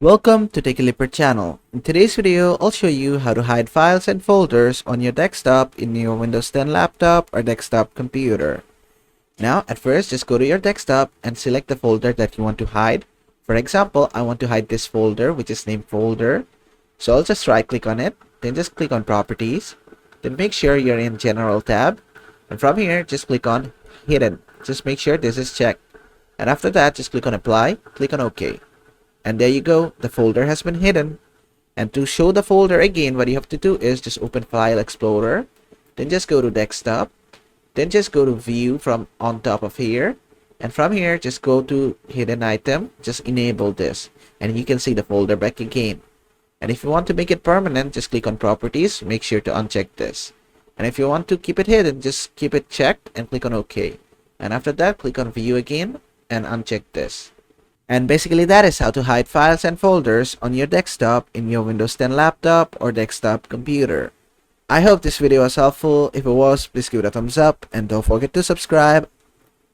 Welcome to TechieLeaper channel. In today's video, I'll show you how to hide files and folders on your desktop in your Windows 10 laptop or desktop computer. Now, at first, just go to your desktop and select the folder that you want to hide. For example, I want to hide this folder, which is named Folder. So I'll just right click on it, then just click on Properties. Then make sure you're in General tab. And from here, just click on Hidden. Just make sure this is checked. And after that, just click on Apply, click on OK. And there you go, the folder has been hidden. And to show the folder again, what you have to do is just open File Explorer, then just go to Desktop, then just go to View from on top of here, and from here just go to Hidden Item, just enable this, and you can see the folder back again. And if you want to make it permanent, just click on Properties, make sure to uncheck this. And if you want to keep it hidden, just keep it checked and click on OK. And after that, click on View again and uncheck this. And basically that is how to hide files and folders on your desktop in your Windows 10 laptop or desktop computer. I hope this video was helpful. If it was, please give it a thumbs up and don't forget to subscribe.